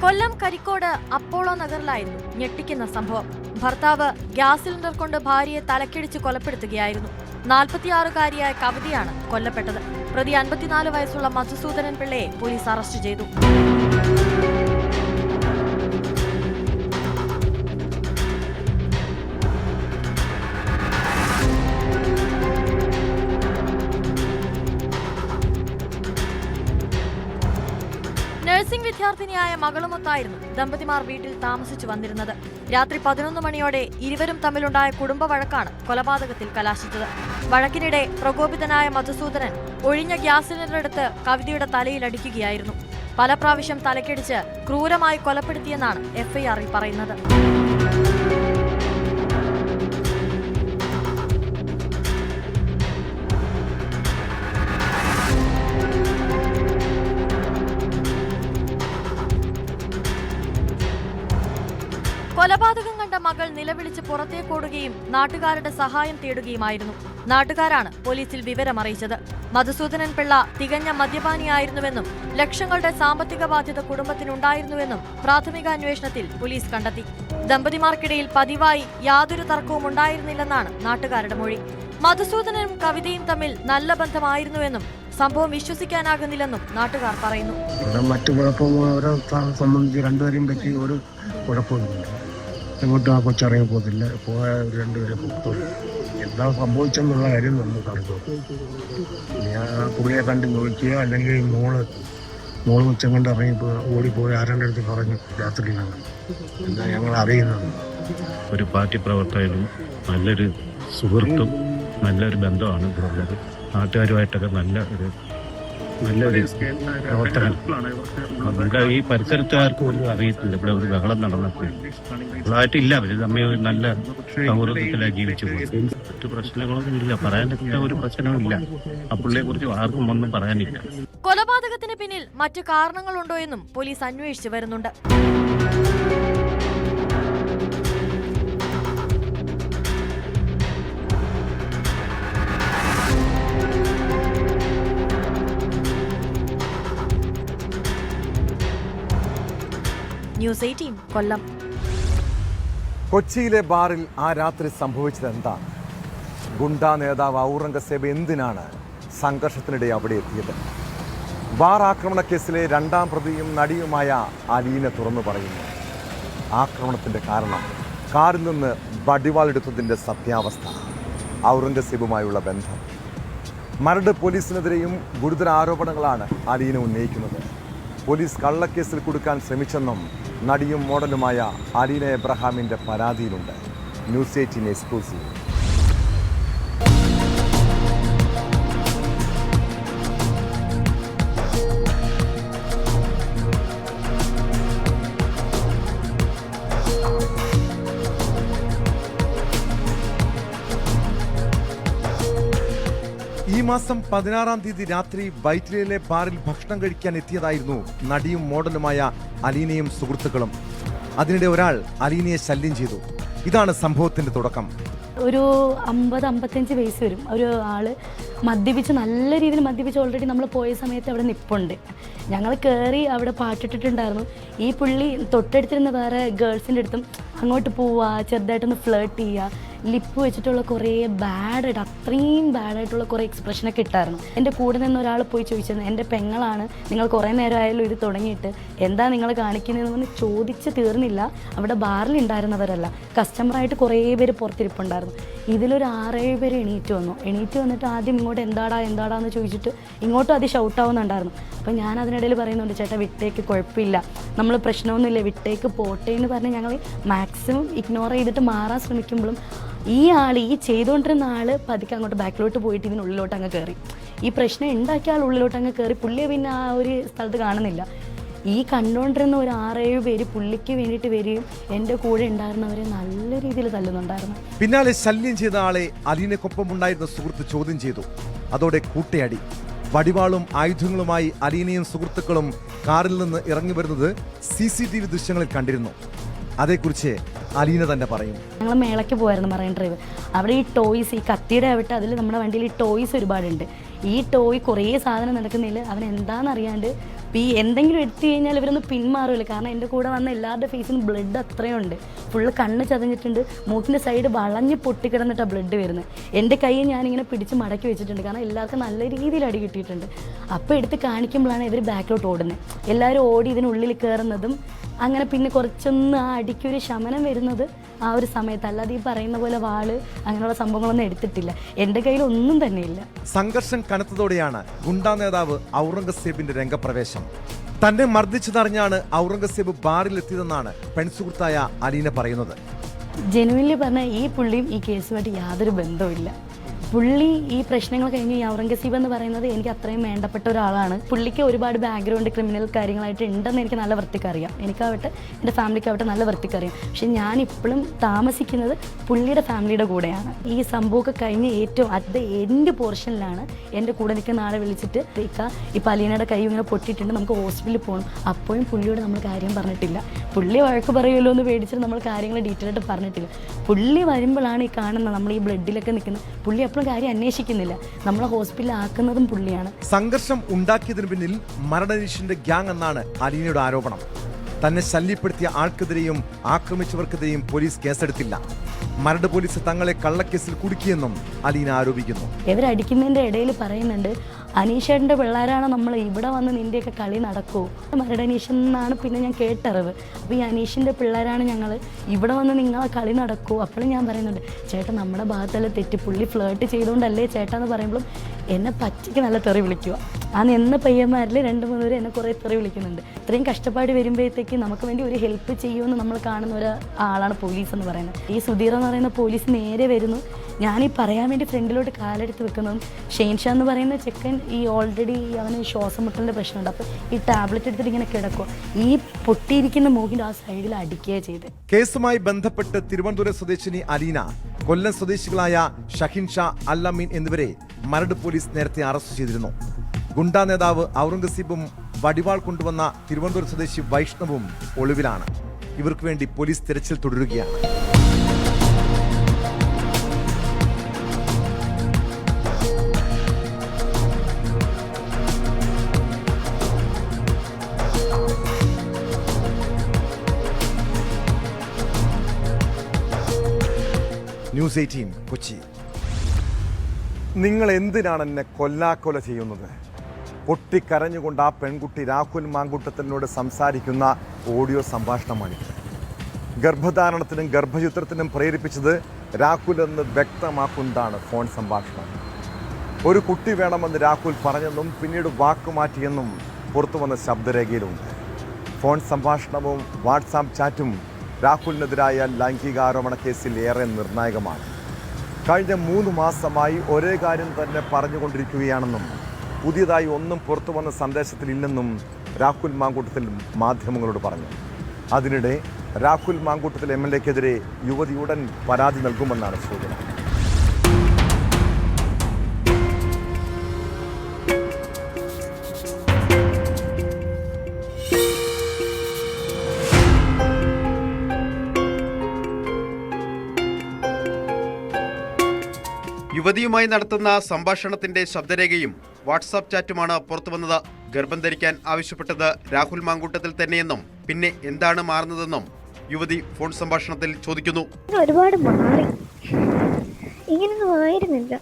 കൊല്ലം കരിക്കോട് അപ്പോളോ നഗറിലായിരുന്നു ഞെട്ടിക്കുന്ന സംഭവം. ഭർത്താവ് ഗ്യാസ് സിലിണ്ടർ കൊണ്ട് ഭാര്യയെ തലക്കടിച്ച് കൊലപ്പെടുത്തുകയായിരുന്നു. 46-കാരിയായ കവിതയാണ് കൊല്ലപ്പെട്ടത്. പ്രതി 54 വയസ്സുള്ള മധുസൂദനൻ പിള്ളയെ പോലീസ് അറസ്റ്റ് ചെയ്തു. നഴ്സിംഗ് വിദ്യാർത്ഥിനിയായ മകളുമൊത്തായിരുന്നു ദമ്പതിമാർ വീട്ടിൽ താമസിച്ചു വന്നിരുന്നത്. രാത്രി 11 മണിയോടെ ഇരുവരും തമ്മിലുണ്ടായ കുടുംബ വഴക്കാണ് കൊലപാതകത്തിൽ കലാശിച്ചത്. വഴക്കിനിടെ പ്രകോപിതനായ മധുസൂദനൻ ഒഴിഞ്ഞ ഗ്യാസ് സിലിണ്ടർ എടുത്ത് കവിതയുടെ തലയിൽ അടിക്കുകയായിരുന്നു. പല പ്രാവശ്യം തലക്കടിച്ച് ക്രൂരമായി കൊലപ്പെടുത്തിയെന്നാണ് എഫ്ഐആറിൽ പറയുന്നത്. കൊലപാതകം കണ്ട മകൾ നിലവിളിച്ച് പുറത്തേക്കോടുകയും നാട്ടുകാരുടെ സഹായം തേടുകയുമായിരുന്നു. നാട്ടുകാരാണ് പോലീസിൽ വിവരമറിയിച്ചത്. മധുസൂദനൻ പിള്ള തികഞ്ഞ മദ്യപാനിയായിരുന്നുവെന്നും ലക്ഷങ്ങളുടെ സാമ്പത്തിക ബാധ്യത കുടുംബത്തിനുണ്ടായിരുന്നുവെന്നും പ്രാഥമിക അന്വേഷണത്തിൽ പോലീസ് കണ്ടെത്തി. ദമ്പതിമാർക്കിടയിൽ പതിവായി യാതൊരു തർക്കവും ഉണ്ടായിരുന്നില്ലെന്നാണ് നാട്ടുകാരുടെ മൊഴി. മധുസൂദനനും കവിതയും തമ്മിൽ നല്ല ബന്ധമായിരുന്നുവെന്നും സംഭവം വിശ്വസിക്കാനാകുന്നില്ലെന്നും നാട്ടുകാർ പറയുന്നു. മറ്റു കുഴപ്പമോ അവരെ സംബന്ധിച്ച് രണ്ടുപേരെയും പറ്റി ഒരു കുഴപ്പമൊന്നുമില്ല. എങ്ങോട്ടും ആ കൊച്ചിറങ്ങി പോകത്തില്ല. പോയ രണ്ടുപേരെ പൊക്കത്തു. എന്താ സംഭവിച്ചെന്നുള്ള കാര്യം നമ്മൾ കണ്ടു. ഞാൻ പുള്ളിയെ കണ്ട് നോക്കിയോ അല്ലെങ്കിൽ മോള് കൊച്ചം കണ്ട് ഇറങ്ങി ഓടിപ്പോയി ആരുടെ അടുത്ത് പറഞ്ഞു രാത്രിയിലാണ്. എന്താ ഞങ്ങൾ അറിയുന്നത്. ഒരു പാർട്ടി പ്രവർത്തകനും നല്ലൊരു സുഹൃത്തും നല്ലൊരു ബന്ധമാണ് ഇവിടെ ഉള്ളത്. നാട്ടുകാരുമായിട്ടൊക്കെ നല്ലൊരു പ്രവർത്തകൻ. ഇവിടെ ഈ പരിസരത്തുകാർക്ക് പോലും അറിയത്തില്ല ഇവിടെ ഒരു ബഹളം നടന്നപ്പോൾ. ഇതായിട്ടില്ല. അവർ തമ്മിൽ നല്ല സൗഹൃദത്തിലാണ് ജീവിച്ചു പോകും. മറ്റു പ്രശ്നങ്ങളൊന്നും ഇല്ല. പറയാനൊക്കെ ഒരു പ്രശ്നവുമില്ല. ആ പുള്ളിയെ കുറിച്ച് ആർക്കും ഒന്നും പറയാനില്ല. കൊലപാതകത്തിന് പിന്നിൽ മറ്റു കാരണങ്ങളുണ്ടോ എന്നും പോലീസ് അന്വേഷിച്ചു വരുന്നുണ്ട്. ന്യൂസ് 18 കൊല്ലം. കൊച്ചിയിലെ ബാറിൽ ആ രാത്രി സംഭവിച്ചത് എന്താണ്? ഗുണ്ടാ നേതാവ് ഔറംഗസേബ് എന്തിനാണ് സംഘർഷത്തിനിടെ അവിടെ എത്തിയത്? ബാർ ആക്രമണ കേസിലെ 2ാം പ്രതിയും നടിയുമായ അലീന തുറന്നു പറയുന്നു. ആക്രമണത്തിൻ്റെ കാരണം കാറിൽ നിന്ന് വടിവാളെടുത്തതിൻ്റെ സത്യാവസ്ഥ, ഔറംഗസേബുമായുള്ള ബന്ധം. മരട് പോലീസിനെതിരെയും ഗുരുതര ആരോപണങ്ങളാണ് അലീന ഉന്നയിക്കുന്നത്. പോലീസ് കള്ളക്കേസിൽ കൊടുക്കാൻ ശ്രമിച്ചെന്നും നടിയും മോഡലുമായ അലീന എബ്രഹാമിൻ്റെ പരാതിയിലുണ്ട്. News 18 exclusive. ഈ മാസം 16-ാം തീയതി രാത്രി ബൈറ്റിലെ ബാറിൽ ഭക്ഷണം കഴിക്കാൻ എത്തിയതായിരുന്നു നടിയും മോഡലുമായ അലീനയും സുഹൃത്തുക്കളും. അതിനിടെ ഒരാൾ അലീനയെ ശല്യം ചെയ്തു. ഇതാണ് സംഭവത്തിന്റെ തുടക്കം. ഒരു 50-55 വയസ്സ് വരും ഒരു ആള് മദ്യപിച്ച്, നല്ല രീതിയിൽ മദ്യപിച്ച്. ഓൾറെഡി നമ്മൾ പോയ സമയത്ത് അവിടെ നിപ്പുണ്ട്. ഞങ്ങൾ കയറി അവിടെ പാട്ടിട്ടിട്ടുണ്ടായിരുന്നു. ഈ പുള്ളി തൊട്ടടുത്തിരുന്ന വേറെ ഗേൾസിൻ്റെ അടുത്തും അങ്ങോട്ട് പോവുക, ചെറുതായിട്ടൊന്ന് ഫ്ലേർട്ട് ചെയ്യുക, ലിപ്പ് വെച്ചിട്ടുള്ള കുറേ ബാഡായിട്ട്, അത്രയും ബാഡായിട്ടുള്ള കുറേ എക്സ്പ്രഷനൊക്കെ ഇട്ടായിരുന്നു. എൻ്റെ കൂടെ നിന്ന് ഒരാൾ പോയി ചോദിച്ചിരുന്നു, എൻ്റെ പെങ്ങളാണ്, നിങ്ങൾ കുറേ നേരമായാലും ഇത് തുടങ്ങിയിട്ട്, എന്താ നിങ്ങൾ കാണിക്കുന്നതെന്ന് പറഞ്ഞ് ചോദിച്ച് തീർന്നില്ല. അവിടെ ബാറിലുണ്ടായിരുന്നവരല്ല, കസ്റ്റമറായിട്ട് കുറേ പേര് പുറത്തിരിപ്പുണ്ടായിരുന്നു. ഇതിലൊരു 6-7 പേര് എണീറ്റ് വന്നിട്ട് ആദ്യം ഇങ്ങോട്ട് എന്താടാന്ന് ചോദിച്ചിട്ട് ഇങ്ങോട്ടും അത് ഷൗട്ടാവുന്നുണ്ടായിരുന്നു. അപ്പോൾ ഞാൻ അതിനിടയിൽ പറയുന്നുണ്ട്, ചേട്ടാ വിട്ടേക്ക്, കുഴപ്പമില്ല, നമ്മൾ പ്രശ്നമൊന്നുമില്ല, വിട്ടേക്ക് പോട്ടെ എന്ന് പറഞ്ഞ് ഞങ്ങൾ മാക്സിമം ഇഗ്നോർ ചെയ്തിട്ട് മാറാൻ ശ്രമിക്കുമ്പോഴും ഈ ചെയ്തുകൊണ്ടിരുന്ന ആൾ പതുക്കെ അങ്ങോട്ട് ബാക്കിലോട്ട് പോയിട്ട് ഇതിനുള്ളിലോട്ട് അങ്ങ് കയറി. ഈ പ്രശ്നം ഉണ്ടാക്കിയ ആൾ ഉള്ളിലോട്ട് അങ്ങ് കയറി. പുള്ളിയെ പിന്നെ ആ ഒരു സ്ഥലത്ത് കാണുന്നില്ല. ഈ കണ്ടുകൊണ്ടിരുന്ന ഒരു 6-7 പേര് പുള്ളിക്ക് വേണ്ടിയിട്ട് വരികയും എൻ്റെ കൂടെ ഉണ്ടായിരുന്നവരെ നല്ല രീതിയിൽ തല്ലുന്നുണ്ടായിരുന്നു. പിന്നാലെ ശല്യം ചെയ്ത ആളെ അലീനക്കൊപ്പം ഉണ്ടായിരുന്ന സുഹൃത്ത് ചോദ്യം ചെയ്തു. അതോടെ കൂട്ടയടി. വടിവാളും ആയുധങ്ങളുമായി അലീനയും സുഹൃത്തുക്കളും കാറിൽ നിന്ന് ഇറങ്ങി വരുന്നത് CCTV ദൃശ്യങ്ങളിൽ കണ്ടിരുന്നു. അതേക്കുറിച്ച് അലീന തന്നെ പറയും. ഞങ്ങൾ മേളയ്ക്ക് പോയായിരുന്നു മറൈൻ ഡ്രൈവ്. അവിടെ ഈ ടോയ്സ്, ഈ കത്തിയുടെ ആവട്ടെ, അതിൽ നമ്മുടെ വണ്ടിയിൽ ഈ ടോയ്സ് ഒരുപാടുണ്ട്. ഈ ടോയ് കുറേ സാധനം നടക്കുന്നതിൽ അവൻ എന്താണെന്നറിയാണ്ട് അപ്പോൾ ഈ എന്തെങ്കിലും എടുത്തു കഴിഞ്ഞാൽ ഇവരൊന്ന് പിന്മാറില്ല. കാരണം എൻ്റെ കൂടെ വന്ന എല്ലാവരുടെ ഫേസിലും ബ്ലഡ് അത്രയുണ്ട്. ഫുള്ള് കണ്ണ് ചതഞ്ഞിട്ടുണ്ട്, മൂക്കിൻ്റെ സൈഡ് വളഞ്ഞ് പൊട്ടിക്കിടന്നിട്ടാണ് ബ്ലഡ് വരുന്നത്. എൻ്റെ കൈ ഞാനിങ്ങനെ പിടിച്ച് മടക്കി വെച്ചിട്ടുണ്ട്, കാരണം എല്ലാവർക്കും നല്ല രീതിയിൽ അടി കിട്ടിയിട്ടുണ്ട്. അപ്പോൾ എടുത്ത് കാണിക്കുമ്പോഴാണ് ഇവർ ബാക്കിലോട്ട് ഓടുന്നത്. എല്ലാവരും ഓടി ഇതിനുള്ളിൽ കയറുന്നതും അങ്ങനെ പിന്നെ കുറച്ചൊന്ന് ആ അടിക്കൊരു ശമനം വരുന്നത് ആ ഒരു സമയത്ത്. അല്ലാതെ ഈ പറയുന്ന പോലെ വാള് അങ്ങനെയുള്ള സംഭവങ്ങളൊന്നും എടുത്തിട്ടില്ല. എൻ്റെ കയ്യിൽ ഒന്നും തന്നെയില്ല. സംഘർഷം കനത്തതോടെയാണ് ഗുണ്ടാ നേതാവ് ഔറംഗസേബിന്റെ രംഗപ്രവേശം. തന്നെ മർദ്ദിച്ചതറിഞ്ഞാണ് ഔറംഗസേബ് ബാറിലെത്തിയതെന്നാണ് പെൺസുഹൃത്തായ അലീന പറയുന്നത്. ജെനുവിൻലി പറഞ്ഞാൽ ഈ പുള്ളിയും ഈ കേസുമായിട്ട് യാതൊരു ബന്ധവുമില്ല. പുള്ളി ഈ പ്രശ്നങ്ങൾ കഴിഞ്ഞ് ഈ ഔറംഗസീബ് എന്ന് പറയുന്നത് എനിക്ക് അത്രയും വേണ്ടപ്പെട്ട ഒരാളാണ്. പുള്ളിക്ക് ഒരുപാട് ബാക്ക്ഗ്രൗണ്ട് ക്രിമിനൽ കാര്യങ്ങളായിട്ട് ഉണ്ടെന്ന് എനിക്ക് നല്ല വൃത്തിക്കറിയാം. എനിക്കാവട്ടെ എൻ്റെ ഫാമിലിക്കാവട്ടെ നല്ല വൃത്തിക്കറിയാം. പക്ഷെ ഞാനിപ്പോഴും താമസിക്കുന്നത് പുള്ളിയുടെ ഫാമിലിയുടെ കൂടെയാണ്. ഈ സംഭവമൊക്കെ കഴിഞ്ഞ് ഏറ്റവും അറ്റ് ദ എൻഡ് പോർഷനിലാണ് എൻ്റെ കൂടെ നിൽക്കുന്ന ആളെ വിളിച്ചിട്ട് ഇപ്പോൾ അലീനയുടെ കൈ ഇങ്ങനെ പൊട്ടിയിട്ടുണ്ട്, നമുക്ക് ഹോസ്പിറ്റലിൽ പോകണം. അപ്പോഴും പുള്ളിയോട് നമ്മൾ കാര്യം പറഞ്ഞിട്ടില്ല. പുള്ളി വഴക്ക് പറയുമല്ലോ എന്ന് പേടിച്ചിട്ട് നമ്മൾ കാര്യങ്ങൾ ഡീറ്റെയിൽ ആയിട്ട് പറഞ്ഞിട്ടില്ല. പുള്ളി വരുമ്പോഴാണ് ഈ കാണുന്നത് നമ്മൾ ഈ ബ്ലഡിലൊക്കെ നിൽക്കുന്നത്. പുള്ളി എപ്പോഴും കാര്യം അന്വേഷിക്കുന്നില്ല. നമ്മളെ ഹോസ്പിറ്റലിൽ ആക്കുന്നതും പുള്ളിയാണ്. സംഘർഷം ഉണ്ടാക്കിയതിനു പിന്നിൽ മരണനീഷിന്റെ ഗ്യാങ് എന്നാണ് അലീനയുടെ ആരോപണം. തന്നെ ശല്യപ്പെടുത്തിയ ആൾക്കെതിരെയും ആക്രമിച്ചവർക്കെതിരെയും പോലീസ് കേസെടുത്തില്ല. മരട് പോലീസ് തങ്ങളെ കള്ളക്കേസിൽ കുടുക്കിയെന്നും അലീന ആരോപിക്കുന്നു. ഇവരടിക്കുന്നതിൻ്റെ ഇടയിൽ പറയുന്നുണ്ട്, അനീഷേട്ടൻ്റെ പിള്ളേരാണ് നമ്മൾ ഇവിടെ വന്ന് നിൻ്റെയൊക്കെ കളി നടക്കുമോ. മരട് അനീഷൻ എന്നാണ് പിന്നെ ഞാൻ കേട്ടറിവ്. അപ്പോൾ ഈ അനീഷിൻ്റെ പിള്ളേരാണ് ഞങ്ങൾ, ഇവിടെ വന്ന് നിങ്ങളെ കളി നടക്കുമോ. അപ്പോഴും ഞാൻ പറയുന്നുണ്ട്, ചേട്ടൻ നമ്മുടെ ഭാഗത്തല്ല തെറ്റി, പുള്ളി ഫ്ലേർട്ട് ചെയ്തുകൊണ്ടല്ലേ ചേട്ടാ എന്ന് പറയുമ്പോഴും എന്നെ പച്ചയ്ക്ക് നല്ല തെറി വിളിക്കുക. ആ നിന്ന പയ്യന്മാരിൽ 2-3 പേര് എന്നെ കുറേ തെറി വിളിക്കുന്നുണ്ട്. ഇത്രയും കഷ്ടപ്പാട് വരുമ്പോഴത്തേക്ക് നമുക്ക് വേണ്ടി ഒരു ഹെൽപ്പ് ചെയ്യുമെന്ന് നമ്മൾ കാണുന്ന ഒരാളാണ് പോലീസ് എന്ന് പറയുന്നത്. ഈ സുധീർ എന്ന് പറയുന്ന പോലീസ് നേരെ വരുന്നു. ഞാനീ പറയാൻ വേണ്ടി ഫ്രണ്ടിലോട്ട് കാലെടുത്ത് വെക്കുന്നതും ഷെയ്ൻഷാ എന്ന് പറയുന്ന ചെക്കൻ ഈ ഓൾറെഡി അവന് ശ്വാസം മുട്ടലിൻ്റെ പ്രശ്നമുണ്ട്. അപ്പോൾ ഈ ടാബ്ലറ്റ് എടുത്തിട്ട് ഇങ്ങനെ കിടക്കുക. ഈ പൊട്ടിയിരിക്കുന്ന മൂക്കിൻ്റെ ആ സൈഡിൽ അടിക്കുകയാണ് ചെയ്ത്. കേസുമായി ബന്ധപ്പെട്ട് തിരുവനന്തപുരം സ്വദേശിനി അലീന, കൊല്ലം സ്വദേശികളായ ഷഹിൻ ഷാ, അല്ലമീൻ എന്നിവരെ മരട് പോലീസ് നേരത്തെ അറസ്റ്റ് ചെയ്തിരുന്നു. ഗുണ്ടാ നേതാവ് ഔറംഗസീബും വടിവാൾ കൊണ്ടുവന്ന തിരുവനന്തപുരം സ്വദേശി വൈഷ്ണവും ഒളിവിലാണ്. ഇവർക്ക് വേണ്ടി പോലീസ് തെരച്ചിൽ തുടരുകയാണ്. ന്യൂസ് 18 കൊച്ചി. നിങ്ങൾ എന്തിനാണ് എന്നെ കൊല്ലാക്കൊല ചെയ്യുന്നത്? പൊട്ടിക്കരഞ്ഞുകൊണ്ട് ആ പെൺകുട്ടി രാഹുൽ മാങ്കൂട്ടത്തിനോട് സംസാരിക്കുന്ന ഓഡിയോ സംഭാഷണമാണിത്. ഗർഭധാരണത്തിനും ഗർഭചിത്രത്തിനും പ്രേരിപ്പിച്ചത് രാഹുൽ എന്ന് വ്യക്തമാക്കുന്നതാണ് ഫോൺ സംഭാഷണം. ഒരു കുട്ടി വേണമെന്ന് രാഹുൽ പറഞ്ഞെന്നും പിന്നീട് വാക്കുമാറ്റിയെന്നും പുറത്തു വന്ന ശബ്ദരേഖയിലുണ്ട്. ഫോൺ സംഭാഷണവും വാട്സാപ്പ് ചാറ്റും രാഹുലിനെതിരായ ലൈംഗികാരോപണ കേസിൽ ഏറെ നിർണായകമാണ്. കഴിഞ്ഞ 3 മാസമായി ഒരേ കാര്യം തന്നെ പറഞ്ഞുകൊണ്ടിരിക്കുകയാണെന്നും പുതിയതായി ഒന്നും പുറത്തു വന്ന സന്ദേശത്തിലില്ലെന്നും രാഹുൽ മാങ്കൂട്ടത്തിൽ മാധ്യമങ്ങളോട് പറഞ്ഞു. അതിനിടെ രാഹുൽ മാങ്കൂട്ടത്തിൽ MLA-ക്കെതിരെ യുവതി ഉടൻ പരാതി നൽകുമെന്നാണ് സൂചന. യുവതിയുമായി നടത്തുന്ന സംഭാഷണത്തിന്റെ ശബ്ദരേഖയും വാട്സാപ്പ് ചാറ്റുമാണ് പുറത്തുവന്നത്. ഗർഭം ധരിക്കാൻ ആവശ്യപ്പെട്ടത് രാഹുൽ മാങ്കൂട്ടത്തിൽ തന്നെയെന്നും പിന്നെ എന്താണ് മാറുന്നതെന്നും യുവതി ഫോൺ സംഭാഷണത്തിൽ ചോദിക്കുന്നു. ഒരുപാട് മാറി, ഇങ്ങനൊന്നും ആയിരുന്നില്ല.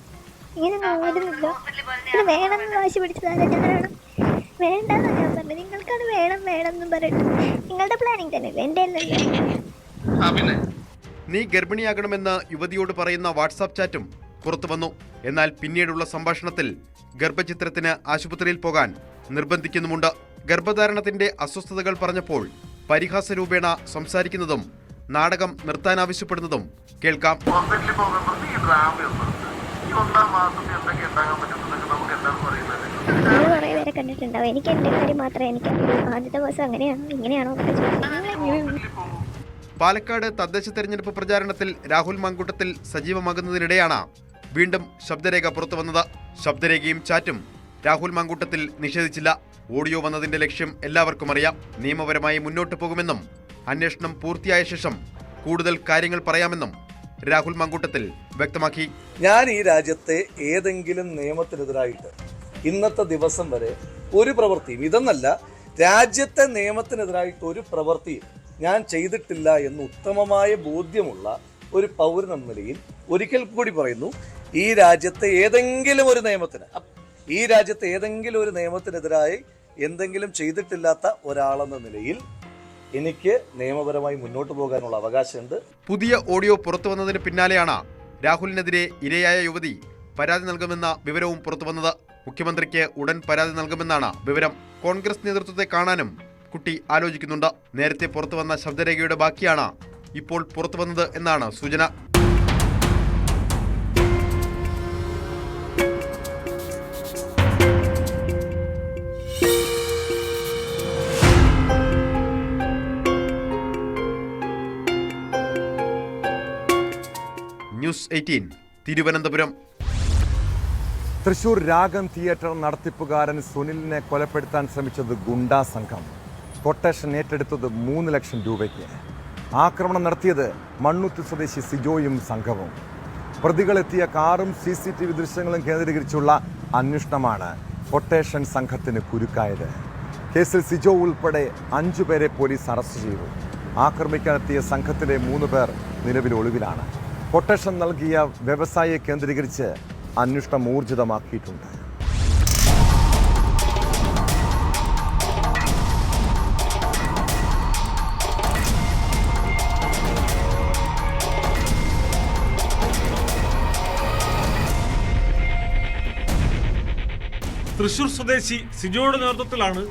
ഇത് വേണമെന്ന് വാശി പിടിച്ചതാണ്. ഞാനാണ് വേണ്ടെന്ന് ഞാൻ പറഞ്ഞു. നിങ്ങൾക്കാണ് വേണം എന്ന് പറഞ്ഞിട്ട് നിങ്ങളുടെ പ്ലാനിങ് തന്നെയല്ലേ, എൻ്റെ അല്ലല്ലോ. നീ ഗർഭിണിയാകണമെന്ന് യുവതിയോട് പറയുന്ന വാട്സാപ്പ് ചാറ്റും പുറത്തു വന്നു. എന്നാൽ പിന്നീടുള്ള സംഭാഷണത്തിൽ ഗർഭചിത്രത്തിന് ആശുപത്രിയിൽ പോകാൻ നിർബന്ധിക്കുന്നുമുണ്ട്. ഗർഭധാരണത്തിന്റെ അസ്വസ്ഥതകൾ പറഞ്ഞപ്പോൾ പരിഹാസ രൂപേണ സംസാരിക്കുന്നതും നാടകം നിർത്താൻ ആവശ്യപ്പെടുന്നതും കേൾക്കാം. കുറേ പേരെ കണ്ടിട്ടുണ്ടാവും. എനിക്ക് എൻ്റെ കാര്യം മാത്രമേ എനിക്കറിയൂ. ആദ്യത്തെ ദിവസം അങ്ങനെയാണോ ഇങ്ങനെയാണോ? പാലക്കാട് തദ്ദേശ തെരഞ്ഞെടുപ്പ് പ്രചാരണത്തിൽ രാഹുൽ മാങ്കൂട്ടത്തിൽ സജീവമാകുന്നതിനിടെയാണ് വീണ്ടും ശബ്ദരേഖ പുറത്തു വന്നത്. ശബ്ദരേഖയും ചാറ്റും രാഹുൽ മാങ്കൂട്ടത്തിൽ നിഷേധിച്ചില്ല. ഓഡിയോ വന്നതിന്റെ ലക്ഷ്യം എല്ലാവർക്കും അറിയാം. നിയമപരമായി മുന്നോട്ട് പോകുമെന്നും അന്വേഷണം പൂർത്തിയായ ശേഷം കൂടുതൽ കാര്യങ്ങൾ പറയാമെന്നും രാഹുൽ മാങ്കൂട്ടത്തിൽ വ്യക്തമാക്കി. ഞാൻ ഈ രാജ്യത്തെ ഏതെങ്കിലും നിയമത്തിനെതിരായിട്ട് ഇന്നത്തെ ദിവസം വരെ ഒരു പ്രവൃത്തിയും, ഇതെന്നല്ല രാജ്യത്തെ നിയമത്തിനെതിരായിട്ട് ഒരു പ്രവൃത്തി ഞാൻ ചെയ്തിട്ടില്ല എന്ന് ഉത്തമമായ ബോധ്യമുള്ള ഒരു പൗരൻ എന്ന നിലയിൽ ഒരിക്കൽ കൂടി പറയുന്നു, ഈ രാജ്യത്തെ ഏതെങ്കിലും ഒരു നിയമത്തിനെതിരായി എന്തെങ്കിലും ചെയ്തിട്ടില്ലാത്ത ഒരാളെന്ന നിലയിൽ എനിക്ക് നിയമപരമായി മുന്നോട്ട് പോകാനുള്ള അവകാശമുണ്ട്. പുതിയ ഓഡിയോ പുറത്തു വന്നതിന് പിന്നാലെയാണ് രാഹുലിനെതിരെ ഇരയായ യുവതി പരാതി നൽകുമെന്ന വിവരവും പുറത്തുവന്നത്. മുഖ്യമന്ത്രിക്ക് ഉടൻ പരാതി നൽകുമെന്നാണ് വിവരം. കോൺഗ്രസ് നേതൃത്വത്തെ കാണാനും കുട്ടി ആലോചിക്കുന്നുണ്ട്. നേരത്തെ പുറത്തുവന്ന ശബ്ദരേഖയുടെ ബാക്കിയാണ് ഇപ്പോൾ പുറത്തുവന്നത് എന്നാണ് സൂചന. ന്യൂസ് 18 തിരുവനന്തപുരം. തൃശൂർ രാഗം തിയേറ്റർ നടത്തിപ്പുകാരൻ സുനിലിനെ കൊലപ്പെടുത്താൻ ശ്രമിച്ചത് ഗുണ്ടാ സംഘം. കൊട്ടേഷൻ ഏറ്റെടുത്തത് 3 ലക്ഷം രൂപയ്ക്ക്. ആക്രമണം നടത്തിയത് മണ്ണുത്തി സ്വദേശി സിജോയും സംഘവും. പ്രതികളെത്തിയ കാറും CCTV ദൃശ്യങ്ങളും കേന്ദ്രീകരിച്ചുള്ള അന്വേഷണമാണ് കൊട്ടേഷൻ സംഘത്തിന് കുരുക്കായത്. കേസിൽ സിജോ ഉൾപ്പെടെ 5 പേരെ പോലീസ് അറസ്റ്റ് ചെയ്തു. ആക്രമിക്കാനെത്തിയ സംഘത്തിലെ 3 പേർ നിലവിൽ ഒളിവിലാണ്. കൊട്ടേഷൻ നൽകിയ വ്യവസായിയെ കേന്ദ്രീകരിച്ച് അന്വേഷണം ഊർജിതമാക്കിയിട്ടുണ്ട്. തൃശൂർ സ്വദേശി സിജോയുടെ നേതൃത്വത്തിലാണ്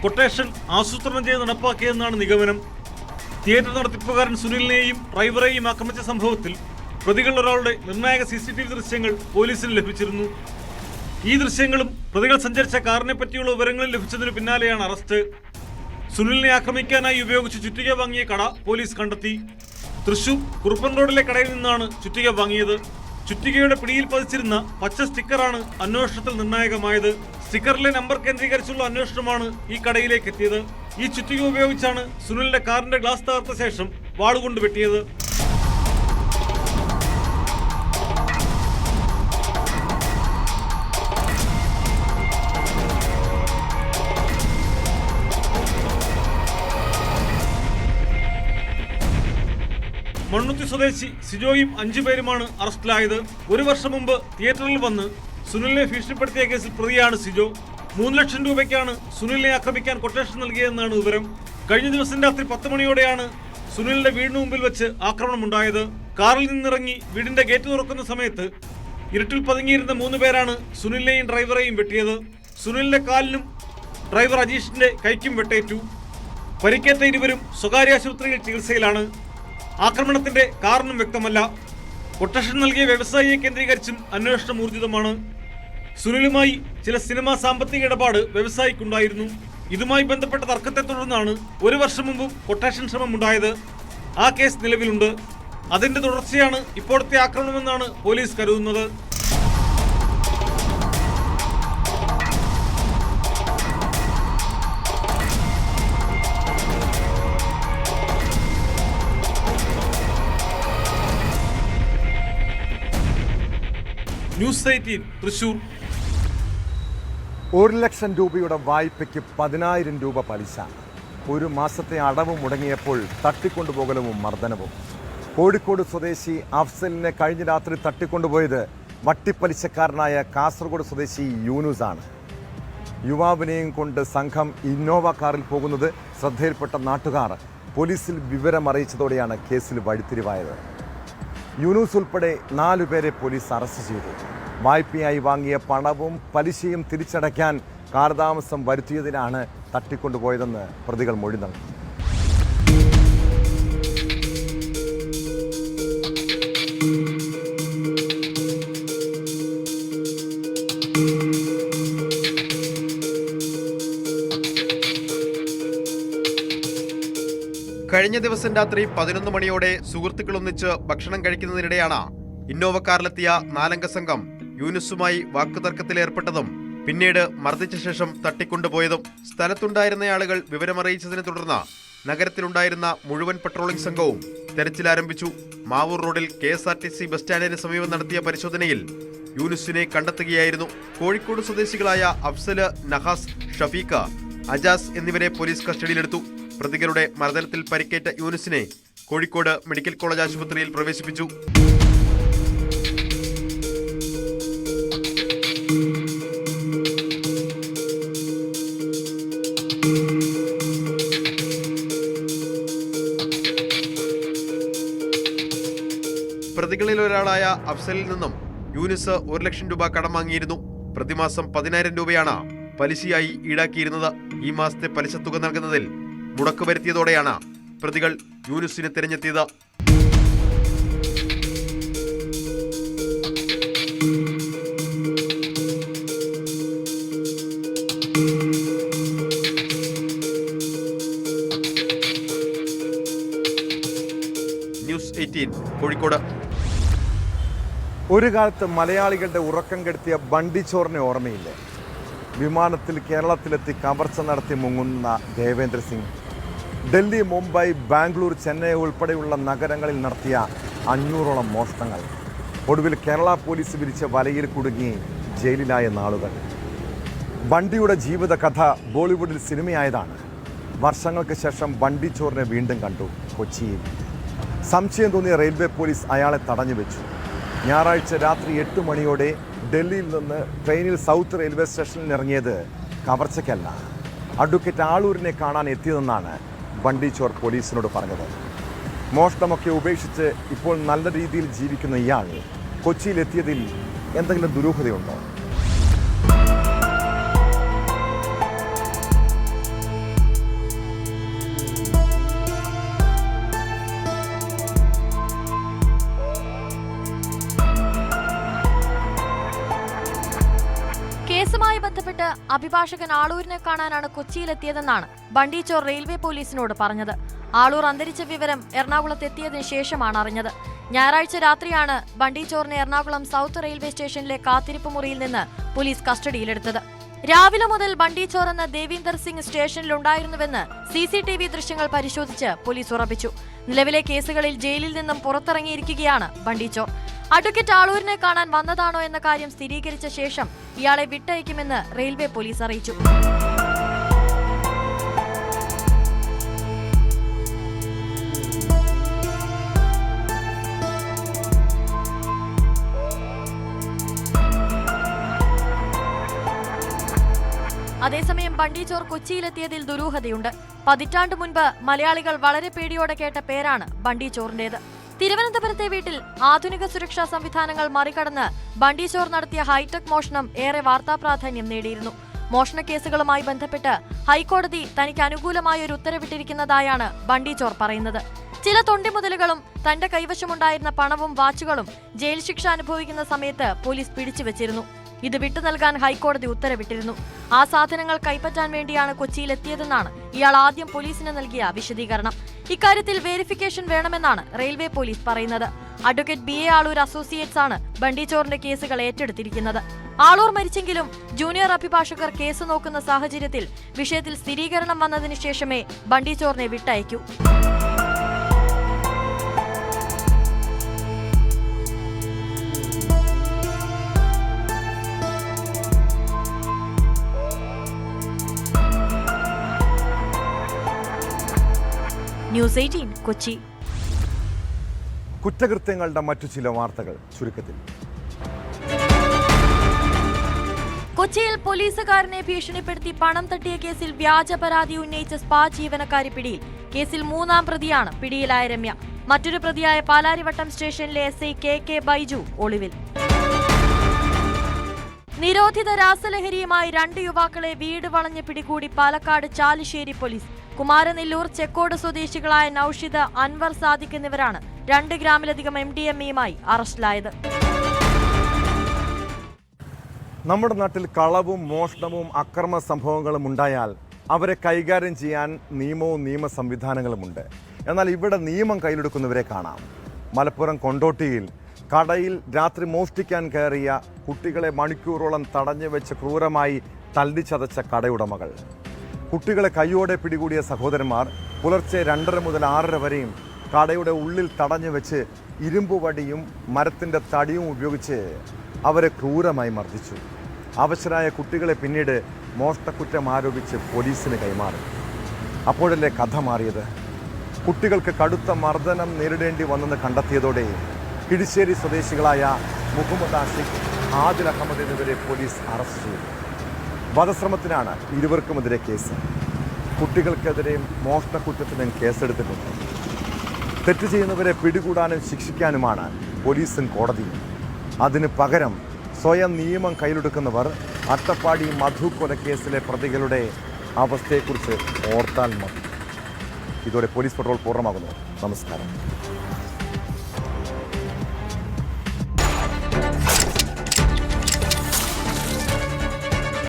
കൊട്ടേഷൻ ആസൂത്രണം ചെയ്ത് നടപ്പാക്കിയതെന്നാണ് നിഗമനം. തിയേറ്റർ നടത്തിപ്പുകാരൻ സുനിലിനെയും ഡ്രൈവറെയും ആക്രമിച്ച സംഭവത്തിൽ പ്രതികളിൽ ഒരാളുടെ നിർണായക CCTV ദൃശ്യങ്ങൾ പോലീസിന് ലഭിച്ചിരുന്നു. ഈ ദൃശ്യങ്ങളും പ്രതികൾ സഞ്ചരിച്ച കാറിനെ പറ്റിയുള്ള വിവരങ്ങളും ലഭിച്ചതിനു പിന്നാലെയാണ് അറസ്റ്റ്. സുനിലിനെ ആക്രമിക്കാനായി ഉപയോഗിച്ച് ചുറ്റിക വാങ്ങിയ കട പോലീസ് കണ്ടെത്തി. തൃശൂർ കുറുപ്പൻ റോഡിലെ കടയിൽ നിന്നാണ് ചുറ്റിക വാങ്ങിയത്. ചുറ്റികയുടെ പിടിയിൽ പതിച്ചിരുന്ന പച്ച സ്റ്റിക്കറാണ് അന്വേഷണത്തിൽ നിർണായകമായത്. സ്റ്റിക്കറിലെ നമ്പർ കേന്ദ്രീകരിച്ചുള്ള അന്വേഷണമാണ് ഈ കടയിലേക്ക് എത്തിയത്. ഈ ചുറ്റിക ഉപയോഗിച്ചാണ് സുനിലിന്റെ കാറിന്റെ ഗ്ലാസ് തകർത്ത ശേഷം വാളുകൊണ്ട് വെട്ടിയത്. മണ്ണുത്തി സ്വദേശി സിജോയും 5 പേരുമാണ് അറസ്റ്റിലായത്. 1 വർഷം മുമ്പ് തിയേറ്ററിൽ വന്ന് സുനിലിനെ ഭീഷണിപ്പെടുത്തിയ കേസിൽ പ്രതിയാണ് സിജോ. 3 ലക്ഷം രൂപയ്ക്കാണ് സുനിലിനെ ആക്രമിക്കാൻ കൊട്ടേഷൻ നൽകിയതെന്നാണ് വിവരം. കഴിഞ്ഞ ദിവസം രാത്രി 10 മണിയോടെയാണ് സുനിലിന്റെ വീടിന് മുമ്പിൽ വെച്ച് ആക്രമണമുണ്ടായത്. കാറിൽ നിന്നിറങ്ങി വീടിന്റെ ഗേറ്റ് തുറക്കുന്ന സമയത്ത് ഇരുട്ടിൽ പതുങ്ങിയിരുന്ന 3 പേരാണ് സുനിലിനെയും ഡ്രൈവറെയും വെട്ടിയത്. സുനിലിന്റെ കാലിനും ഡ്രൈവർ അജീഷിന്റെ കൈക്കും വെട്ടേറ്റു. പരിക്കേറ്റ ഇരുവരും സ്വകാര്യ ആശുപത്രിയിൽ ചികിത്സയിലാണ്. ആക്രമണത്തിന്റെ കാരണം വ്യക്തമല്ല. കൊട്ടേഷൻ നൽകിയ വ്യവസായിയെ കേന്ദ്രീകരിച്ചും അന്വേഷണം ഊർജിതമാണ്. സുനിലുമായി ചില സിനിമാ സാമ്പത്തിക ഇടപാട് വ്യവസായിക്കുണ്ടായിരുന്നു. ഇതുമായി ബന്ധപ്പെട്ട തർക്കത്തെ തുടർന്നാണ് 1 വർഷം മുമ്പ് കൊട്ടേഷൻ ശ്രമമുണ്ടായത്. ആ കേസ് നിലവിലുണ്ട്. അതിന്റെ തുടർച്ചയാണ് ഇപ്പോഴത്തെ ആക്രമണമെന്നാണ് പോലീസ് കരുതുന്നത്. ന്യൂസ് 18 തൃശൂർ. 1 ലക്ഷം രൂപയുടെ വായ്പയ്ക്ക് 10,000 രൂപ പലിശ. 1 മാസത്തെ അടവ് മുടങ്ങിയപ്പോൾ തട്ടിക്കൊണ്ടുപോകലും മർദ്ദനവും. കോഴിക്കോട് സ്വദേശി അഫ്സലിനെ കഴിഞ്ഞ രാത്രി തട്ടിക്കൊണ്ടുപോയത് വട്ടിപ്പലിശക്കാരനായ കാസർഗോഡ് സ്വദേശി യൂനുസാണ്. യുവാവിനെയും കൊണ്ട് സംഘം ഇന്നോവ കാറിൽ പോകുന്നത് ശ്രദ്ധയിൽപ്പെട്ട നാട്ടുകാർ പോലീസിൽ വിവരമറിയിച്ചതോടെയാണ് കേസിൽ വഴിത്തിരിവായത്. യൂനുസ് ഉൾപ്പെടെ 4 പേരെ പോലീസ് അറസ്റ്റ് ചെയ്തു. വായ്പയായി വാങ്ങിയ പണവും പലിശയും തിരിച്ചടയ്ക്കാൻ കാലതാമസം വരുത്തിയതിനാണ് തട്ടിക്കൊണ്ടുപോയതെന്ന് പ്രതികൾ മൊഴി നൽകി. കഴിഞ്ഞ ദിവസം രാത്രി 11 മണിയോടെ സുഹൃത്തുക്കൾ ഒന്നിച്ച് ഭക്ഷണം കഴിക്കുന്നതിനിടെയാണ് ഇന്നോവ കാറിലെത്തിയ 4 സംഘം യൂനുസുമായി വാക്കുതർക്കത്തിലേർപ്പെട്ടതും പിന്നീട് മർദ്ദിച്ച ശേഷം തട്ടിക്കൊണ്ടുപോയതും. സ്ഥലത്തുണ്ടായിരുന്ന ആളുകൾ വിവരമറിയിച്ചതിനെ തുടർന്ന് നഗരത്തിലുണ്ടായിരുന്ന മുഴുവൻ പട്രോളിംഗ് സംഘവും തെരച്ചിലാരംഭിച്ചു. മാവൂർ റോഡിൽ KSRTC ബസ് സ്റ്റാൻഡിന് സമീപം നടത്തിയ പരിശോധനയിൽ യൂനുസിനെ കണ്ടെത്തുകയായിരുന്നു. കോഴിക്കോട് സ്വദേശികളായ അഫ്സല്, നഹാസ്, ഷഫീഖ, അജാസ് എന്നിവരെ പോലീസ് കസ്റ്റഡിയിലെടുത്തു. പ്രതികളുടെ മർദ്ദനത്തിൽ പരിക്കേറ്റ യൂനുസിനെ കോഴിക്കോട് മെഡിക്കൽ കോളേജ് ആശുപത്രിയിൽ പ്രവേശിപ്പിച്ചു. പ്രതികളിൽ ഒരാളായ അഫ്സലിൽ നിന്നും യൂനുസ് 1 ലക്ഷം രൂപ കടം വാങ്ങിയിരുന്നു. പ്രതിമാസം 10,000 രൂപയാണ് പലിശയായി ഈടാക്കിയിരുന്നത്. ഈ മാസത്തെ പലിശ തുക നൽകുന്നതിൽ മുടക്ക് വരുത്തിയതോടെയാണ് പ്രതികൾ യൂനുസിനെ തിരഞ്ഞെത്തിയത്. ന്യൂസ് 18 കോഴിക്കോട്. ഒരു കാലത്ത് മലയാളികളുടെ ഉറക്കം കെടുത്തിയ ബണ്ടിച്ചോറിനെ ഓർമ്മയില്ലേ? വിമാനത്തിൽ കേരളത്തിലെത്തി കവർച്ച നടത്തി മുങ്ങുന്ന ദേവേന്ദ്ര സിംഗ്. ഡൽഹി, മുംബൈ, ബാംഗ്ലൂർ, ചെന്നൈ ഉൾപ്പെടെയുള്ള നഗരങ്ങളിൽ നടത്തിയ 500ഓളം മോഷണങ്ങൾ. ഒടുവിൽ കേരള പോലീസ് വിരിച്ച വലയിൽ കുടുങ്ങി ജയിലിലായ നാളുകൾ. ബണ്ടിയുടെ ജീവിതകഥ ബോളിവുഡിൽ സിനിമയായതാണ്. വർഷങ്ങൾക്ക് ശേഷം ബണ്ടിച്ചോറിനെ വീണ്ടും കണ്ടു കൊച്ചിയിൽ. സംശയം തോന്നിയ റെയിൽവേ പോലീസ് അയാളെ തടഞ്ഞു വെച്ചു. ഞായറാഴ്ച രാത്രി 8 മണിയോടെ ഡൽഹിയിൽ നിന്ന് ട്രെയിനിൽ സൗത്ത് റെയിൽവേ സ്റ്റേഷനിൽ ഇറങ്ങിയത് കവർച്ചയ്ക്കല്ല, അഡ്വക്കേറ്റ് ആളൂരിനെ കാണാൻ എത്തിയതെന്നാണ് ബണ്ടിച്ചോർ പോലീസിനോട് പറഞ്ഞത്. മോഷണമൊക്കെ ഉപേക്ഷിച്ച് ഇപ്പോൾ നല്ല രീതിയിൽ ജീവിക്കുന്ന ഇയാൾ കൊച്ചിയിലെത്തിയതിൽ എന്തെങ്കിലും ദുരൂഹതയുണ്ടോ? കേസുമായി ബന്ധപ്പെട്ട് അഭിഭാഷകൻ ആളൂരിനെ കാണാനാണ് കൊച്ചിയിലെത്തിയതെന്നാണ് ബണ്ടിച്ചോർ റെയിൽവേ പോലീസിനോട് പറഞ്ഞത്. ആളൂർ അന്തരിച്ച വിവരം എറണാകുളത്തെത്തിയതിനു ശേഷമാണ് അറിഞ്ഞത്. ഞായറാഴ്ച രാത്രിയാണ് ബണ്ടിച്ചോറിനെ എറണാകുളം സൗത്ത് റെയിൽവേ സ്റ്റേഷനിലെ കാത്തിരിപ്പ് മുറിയിൽ നിന്ന് പോലീസ് കസ്റ്റഡിയിലെടുത്തത്. രാവിലെ മുതൽ ബണ്ടിച്ചോർ എന്ന ദേവീന്ദർ സിംഗ് സ്റ്റേഷനിലുണ്ടായിരുന്നുവെന്ന് CCTV ദൃശ്യങ്ങൾ പരിശോധിച്ച് പോലീസ് ഉറപ്പിച്ചു. നിലവിലെ കേസുകളിൽ ജയിലിൽ നിന്നും പുറത്തിറങ്ങിയിരിക്കുകയാണ് ബണ്ടിച്ചോർ. അഡ്വക്കേറ്റ് ആളൂരിനെ കാണാൻ വന്നതാണോ എന്ന കാര്യം സ്ഥിരീകരിച്ച ശേഷം ഇയാളെ വിട്ടയക്കുമെന്ന് റെയിൽവേ പോലീസ് അറിയിച്ചു. അതേസമയം ബണ്ടിച്ചോർ കൊച്ചിയിലെത്തിയതിൽ ദുരൂഹതയുണ്ട്. പതിറ്റാണ്ട് മുൻപ് മലയാളികൾ വളരെ പേടിയോടെ കേട്ട പേരാണ് ബണ്ടിച്ചോറിന്റേത്. തിരുവനന്തപുരത്തെ വീട്ടിൽ ആധുനിക സുരക്ഷാ സംവിധാനങ്ങൾ മറികടന്ന് ബണ്ടിച്ചോർ നടത്തിയ ഹൈടെക് മോഷണം ഏറെ വാർത്താ പ്രാധാന്യം നേടിയിരുന്നു. മോഷണ കേസുകളുമായി ബന്ധപ്പെട്ട് ഹൈക്കോടതി തനിക്ക് അനുകൂലമായ ഒരു ഉത്തരവിട്ടിരിക്കുന്നതായാണ് ബണ്ടിച്ചോർ പറയുന്നത്. ചില തൊണ്ടിമുതലുകളും തന്റെ കൈവശമുണ്ടായിരുന്ന പണവും വാച്ചുകളും ജയിൽ ശിക്ഷ അനുഭവിക്കുന്ന സമയത്ത് പോലീസ് പിടിച്ചുവച്ചിരുന്നു. ഇത് വിട്ടു നൽകാൻ ഹൈക്കോടതി ഉത്തരവിട്ടിരുന്നു. ആ സാധനങ്ങൾ കൈപ്പറ്റാൻ വേണ്ടിയാണ് കൊച്ചിയിലെത്തിയതെന്നാണ് ഇയാൾ ആദ്യം പോലീസിന് നൽകിയ വിശദീകരണം. ഇക്കാര്യത്തിൽ വെരിഫിക്കേഷൻ വേണമെന്നാണ് റെയിൽവേ പോലീസ് പറയുന്നത്. അഡ്വക്കേറ്റ് BA ആളൂർ അസോസിയേറ്റ്സ് ആണ് ബണ്ടിച്ചോറിന്റെ കേസുകൾ ഏറ്റെടുത്തിരിക്കുന്നത്. ആളൂർ മരിച്ചെങ്കിലും ജൂനിയർ അഭിഭാഷകർ കേസ് നോക്കുന്ന സാഹചര്യത്തിൽ വിഷയത്തിൽ സ്ഥിരീകരണം വന്നതിന് ശേഷമേ ബണ്ടിച്ചോറിനെ വിട്ടയക്കൂ. ന്യൂസ് 18 കൊച്ചി. കുറ്റകൃത്യങ്ങളുടെ മറ്റു ചില വാർത്തകൾ ചുരുക്കത്തിൽ. കൊച്ചിയിൽ പോലീസുകാരനെ ഭീഷണിപ്പെടുത്തി പണം തട്ടിയ കേസിൽ വ്യാജ പരാതി ഉന്നയിച്ച സ്പാ ജീവനക്കാരി പിടിയിൽ. കേസിൽ 3ാം പ്രതിയാണ് പിടിയിലായ രമ്യ. മറ്റൊരു പ്രതിയായ പാലാരിവട്ടം സ്റ്റേഷനിലെ SI KK ബൈജു ഒളിവിൽ. നിരോധിത രാസലഹരിയുമായി 2 യുവാക്കളെ വീട് വളഞ്ഞ് പിടികൂടി പാലക്കാട് ചാലിശ്ശേരി പോലീസ്. കുമാരനെല്ലൂർ ചെക്കോട് സ്വദേശികളായ നൌഷിദ്, അൻവർ സാദിഖ് എന്നിവരാണ് 2 ഗ്രാമിലധികം MDMA-യുമായി അറസ്റ്റിലായത്. നമ്മുടെ നാട്ടിൽ കളവും മോഷണവും അക്രമ സംഭവങ്ങളും ഉണ്ടായാൽ അവരെ കൈകാര്യം ചെയ്യാൻ നിയമവും നിയമ സംവിധാനങ്ങളുമുണ്ട്. എന്നാൽ ഇവിടെ നിയമം കയ്യിലെടുക്കുന്നവരെ കാണാം. മലപ്പുറം കൊണ്ടോട്ടിയിൽ കടയിൽ രാത്രി മോഷ്ടിക്കാൻ കയറിയ കുട്ടികളെ മണിക്കൂറോളം തടഞ്ഞു വെച്ച് ക്രൂരമായി തല്ലിച്ചതച്ച കടയുടമകൾ. കുട്ടികളെ കൈയോടെ പിടികൂടിയ സഹോദരന്മാർ പുലർച്ചെ 2:30 മുതൽ 6:30 വരെയും കടയുടെ ഉള്ളിൽ തടഞ്ഞു വെച്ച് ഇരുമ്പുവടിയും മരത്തിൻ്റെ തടിയും ഉപയോഗിച്ച് അവരെ ക്രൂരമായി മർദ്ദിച്ചു. അവശരായ കുട്ടികളെ പിന്നീട് മോഷ്ടക്കുറ്റം ആരോപിച്ച് പോലീസിന് കൈമാറി. അപ്പോഴല്ലേ കഥ മാറിയത്. കുട്ടികൾക്ക് കടുത്ത മർദ്ദനം നേരിടേണ്ടി വന്നെന്ന് കണ്ടെത്തിയതോടെ കിഴിശ്ശേരി സ്വദേശികളായ മുഹമ്മദ് ആഷിഖ്, ആദിൽ അഹമ്മദ് എന്നിവരെ പോലീസ് അറസ്റ്റ് ചെയ്തു. വധശ്രമത്തിനാണ് ഇരുവർക്കുമെതിരെ കേസ്. കുട്ടികൾക്കെതിരെ മോഷ്ടക്കുറ്റത്തിനും കേസെടുത്തിട്ടുണ്ട്. തെറ്റ് ചെയ്യുന്നവരെ പിടികൂടാനും ശിക്ഷിക്കാനുമാണ് പോലീസും കോടതിയും. അതിന് പകരം സ്വയം നിയമം കയ്യിലെടുക്കുന്നവർ അട്ടപ്പാടി മധു കൊലക്കേസിലെ പ്രതികളുടെ അവസ്ഥയെക്കുറിച്ച് ഓർത്താൽ മതി. ഇതോടെ പോലീസ് പട്രോൾ പൂർണ്ണമാകുന്നു. നമസ്കാരം.